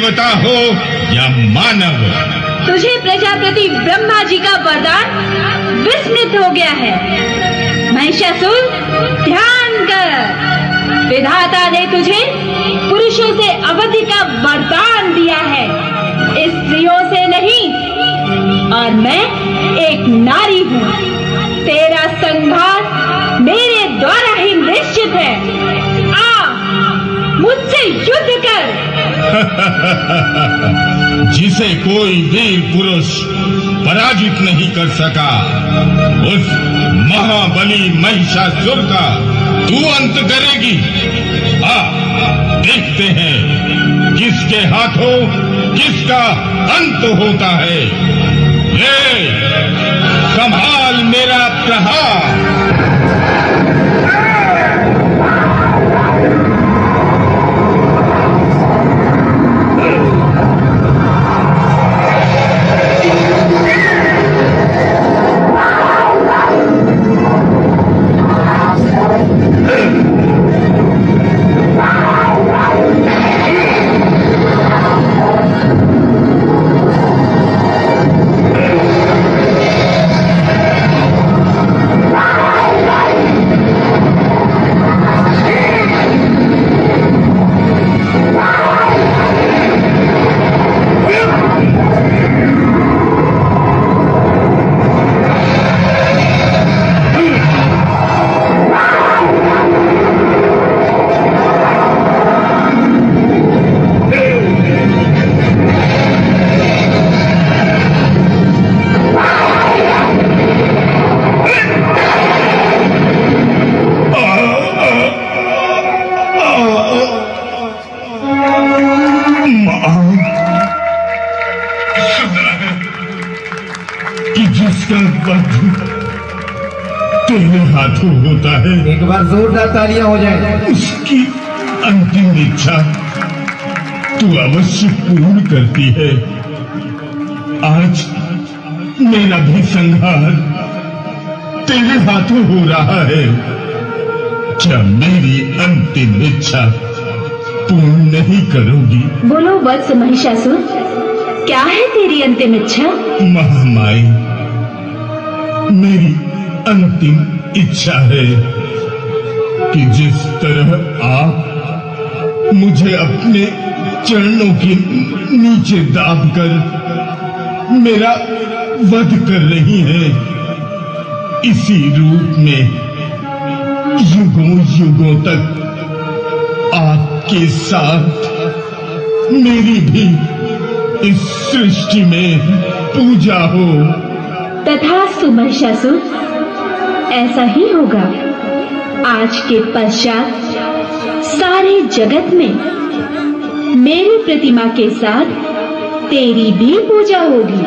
देवता हो या मानव। तुझे प्रजापति ब्रह्मा जी का वरदान विस्मृत हो गया है। महिषासुर, ध्यान कर। विधाता ने तुझे पुरुषों से अवधि का वरदान दिया है, स्त्रियों से नहीं। और मैं एक नारी हूँ। तेरा संहार मेरे द्वारा ही निश्चित है। आ, मुझसे युद्ध कर। जिसे कोई वीर पुरुष पराजित नहीं कर सका, उस महाबली महिषासुर का तू अंत करेगी। देखते हैं किसके हाथों किसका अंत होता है। ले, संभाल मेरा प्रहार। तेरे हाथों होता है। एक बार जोरदार तालियां हो जाए। उसकी अंतिम इच्छा तू अवश्य पूर्ण करती है। आज मेरा भी संहार तेरे हाथों हो रहा है। क्या मेरी अंतिम इच्छा पूर्ण नहीं करोगी? बोलो वत्स महिषासुर, क्या है तेरी अंतिम इच्छा? महामाई, मेरी अंतिम इच्छा है कि जिस तरह आप मुझे अपने चरणों के नीचे दाबकर मेरा वध कर रही हैं, इसी रूप में युगों युगों तक आपके साथ मेरी भी इस सृष्टि में पूजा हो। तथास्तु महिषासुर, ऐसा ही होगा। आज के पश्चात सारे जगत में मेरी प्रतिमा के साथ तेरी भी पूजा होगी।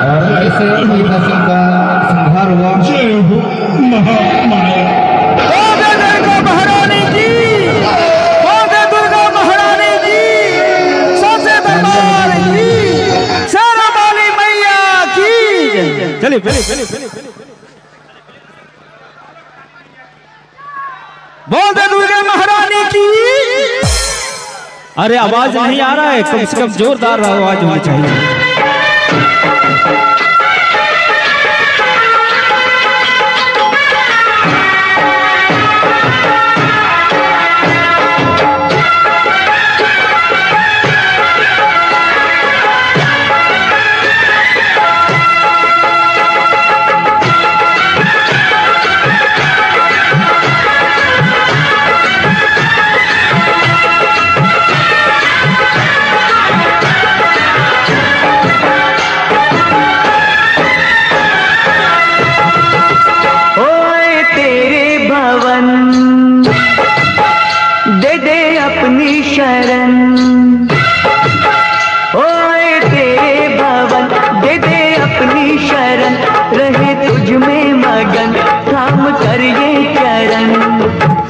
और ऐसे महिषासुर का संहार हुआ। जय हो महामाया। दुर्गा महारानी की, दुर्गा महारानी की, सबसे दरबार की, शेरावाली मैया की। चलिए बोल दे दुर्गा महारानी की। अरे आवाज नहीं आ रहा है, कम से कम जोरदार आवाज होनी चाहिए। शरण ओए तेरे भवन दे दे अपनी शरण, रहे तुझ में मगन थाम कर ये चरण।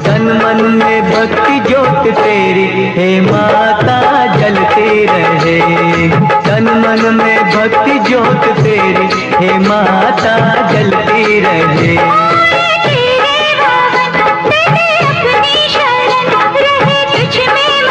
तन मन में भक्ति ज्योत तेरी हे माता जलते रहे, तन मन में भक्ति ज्योत तेरी हे माता जलते रहे। तेरे भवन दे दे अपनी शरण, रहे तुझ में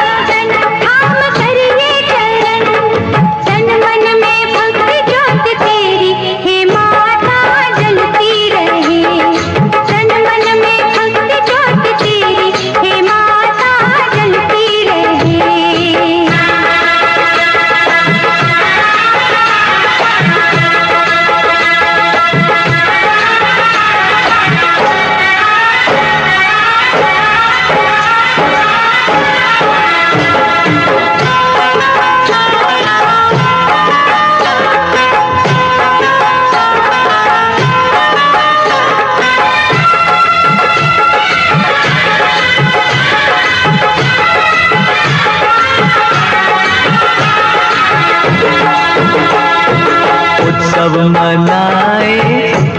उत्सव मनाए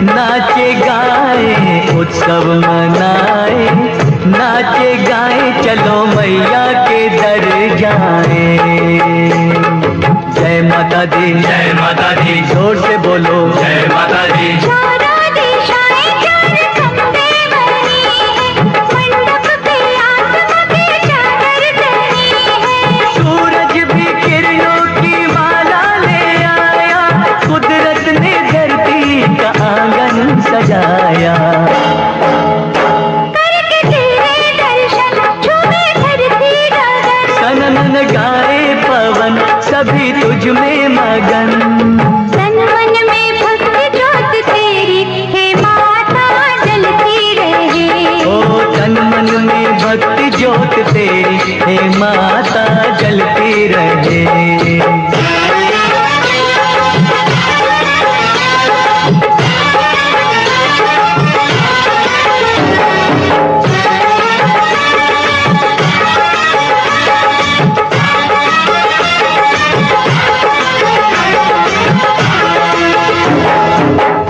नाचे गाए, उत्सव मनाए नाचे गाए, चलो मैया के दर जाए। जय माता दी, जय माता दी, जोर से बोलो जय माता दी। सूरज भी किरणों की माला ले आया, कुदरत ने धरती का आंगन सजाया। सनन गाए पवन सभी तुझ में मगन, तन मन में भक्ति ज्योत तेरी हे माता जलती रहे। ओ तन मन में भक्ति ज्योत तेरी हे माता जलती रहे।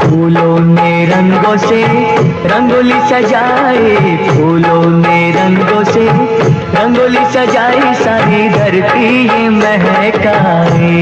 फूलों ने रंगों से रंगोली सजाए, फूलों ने रंगों से रंगोली सजाई, सारी धरती ये महकाए।